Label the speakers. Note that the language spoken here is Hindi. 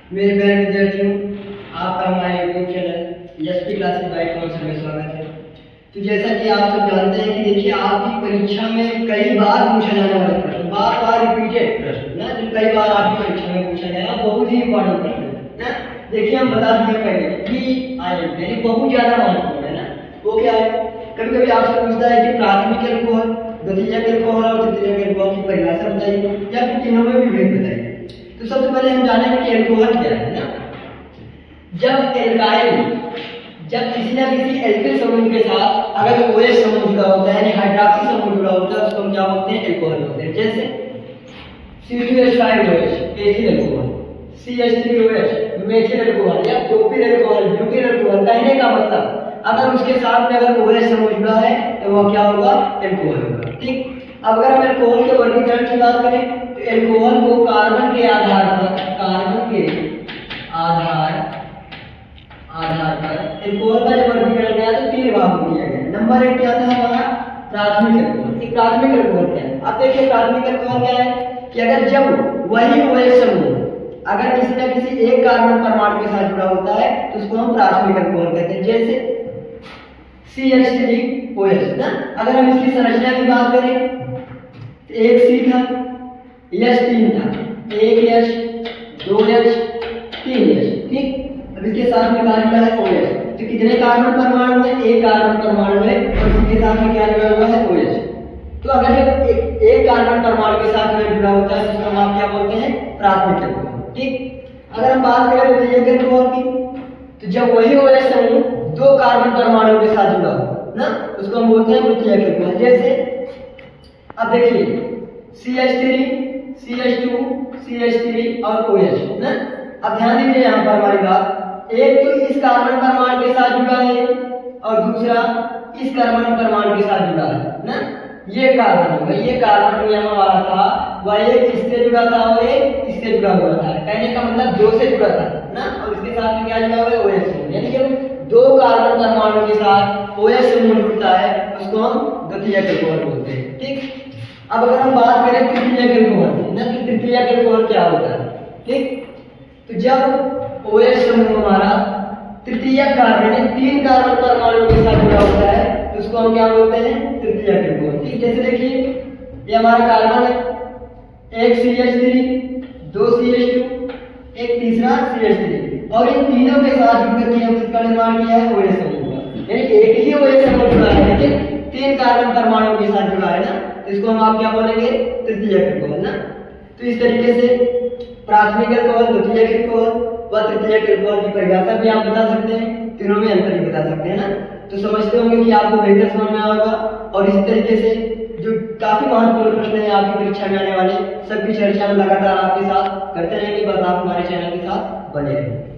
Speaker 1: मेरे प्यारे विद्यार्थियों, आपका हमारे YouTube channel SP classes bye concept में स्वागत है। तो जैसा कि आप सब जानते हैं कि देखिए आपकी परीक्षा में कई बार पूछा जाने वाले प्रश्न, बार बार रिपीटेड प्रश्न ना, जो कई बार आपकी परीक्षा में पूछा गया, बहुत ही इंपॉर्टेंट प्रश्न है ना। देखिए हम बता दें पहले कि आयन यानी बहुत ज्यादा महत्वपूर्ण है ना। वो क्या है, कभी कभी आपसे पूछता है कि प्राथमिक अल्कोहल, द्वितीयक अल्कोहल और तृतीयक अल्कोहल की परिभाषा बताइए या फिर तीनों में भी भेद बताइए। तो सबसे पहले हम जानेंगे कि अल्कोहल क्या है ना। जब एल्काइल, जब किसी न किसी एल्किल समूह के साथ अगर OH समूह जुड़ा होता है यानी हाइड्रॉक्सी समूह जुड़ा होता है, उसको हम क्या बोलते हैं, अल्कोहल बोलते हैं। जैसे C2H5OH ethyl alcohol, CH3OH methyl alcohol या प्रोपिल अल्कोहल, ब्यूटिल अल्कोहल। कहने का मतलब अगर उसके साथ में अगर OH समूह जुड़ा है तो वह क्या होगा, अल्कोहल होगा। ठीक। अब अगर हम अल्कोहल के वर्गीकरण की बात करें तो अल्कोहल को कार्बन के आधार पर, कार्बन के आधार पर अल्कोहल का जब वर्गीकरण किया तो 3 भाग में किया गया। नंबर 1 क्या था हमारा, प्राथमिक अल्कोहल। एक प्राथमिक अल्कोहल क्या है, अब देखिए प्राथमिक अल्कोहल क्या है कि अगर जब वही OH समूह अगर किसी न किसी एक कार्बन परमाणु के साथ जुड़ा होता है तो उसको हम प्राथमिक अल्कोहल कहते हैं। जैसे CH3OH ना, अगर हम इसकी संरचना की बात करें तो एक C था, H3 था, एक H, 2H, 3H। ठीक। अब इसके साथ में क्या जुड़ा है, OH। तो कितने कार्बन परमाणु है, एक कार्बन परमाणु है और इसके साथ में क्या जुड़ा हुआ है, OH। तो अगर जब एक कार्बन परमाणु के साथ में जुड़ा होता है तो उसको हम क्या बोलते हैं, प्राथमिक अल्कोहल। ठीक। अगर हम बात करें द्वितीयक अल्कोहल की तो जब वही OH समूह 2 कार्बन परमाणु के साथ जुड़ा हो ना, उसको हम बोलते हैं द्वितीयक अल्कोहल। जैसे अब देखिए CH3, CH2, CH3 और OH ना। अब ध्यान दीजिए यहाँ पर हमारी बात, एक तो इस कार्बन परमाणु के साथ जुड़ा है और दूसरा इस कार्बन परमाणु के साथ जुड़ा है ना। ये कार्बन होगा, ये कार्बन यहाँ वाला था, वह एक इससे जुड़ा था और एक इससे जुड़ा हुआ था। कहने का मतलब 2 से जुड़ा था ना, और इसके साथ में क्या जुड़ा हुआ है, OH समूह। यानी कि 2 कार्बन परमाणु के साथ OH समूह जुड़ता है उसको हम द्वितीयक अल्कोहल बोलते हैं। ठीक। अब अगर हम बात करें तृतीयक अल्कोहल की ना, कि तृतीयक अल्कोहल क्या होता है। ठीक। तो जब OH समूह हमारा तृतीयक कार्बन यानी 3 कार्बन परमाणु के साथ जुड़ा होता है तो उसको हम क्या बोलते हैं, तृतीयक अल्कोहल। ठीक। जैसे देखिए ये हमारा कार्बन है, एक CH3, 2 CH2, एक तीसरा CH3 और इन तीनों के साथ जुड़कर के हम इसका निर्माण किया है OH समूह का। यानी एक ही OH समूह जुड़ा है लेकिन 3 कार्बन परमाणु के साथ जुड़ा है ना, इसको हम आप क्या बोलेंगे, तृतीयक अल्कोहल ना। तो इस तरीके से प्राथमिक अल्कोहल, द्वितीयक अल्कोहल व तृतीयक अल्कोहल की परिभाषा भी आप बता सकते हैं, तीनों में अंतर भी बता सकते हैं ना। तो समझते होंगे कि आपको बेहतर समझ में आएगा। और इसी तरीके से जो काफी महत्वपूर्ण प्रश्न है आपकी परीक्षा में आने वाले, सबकी चर्चा हम लगातार आपके साथ करते रहेंगे। बस आप हमारे चैनल के साथ बने रहें।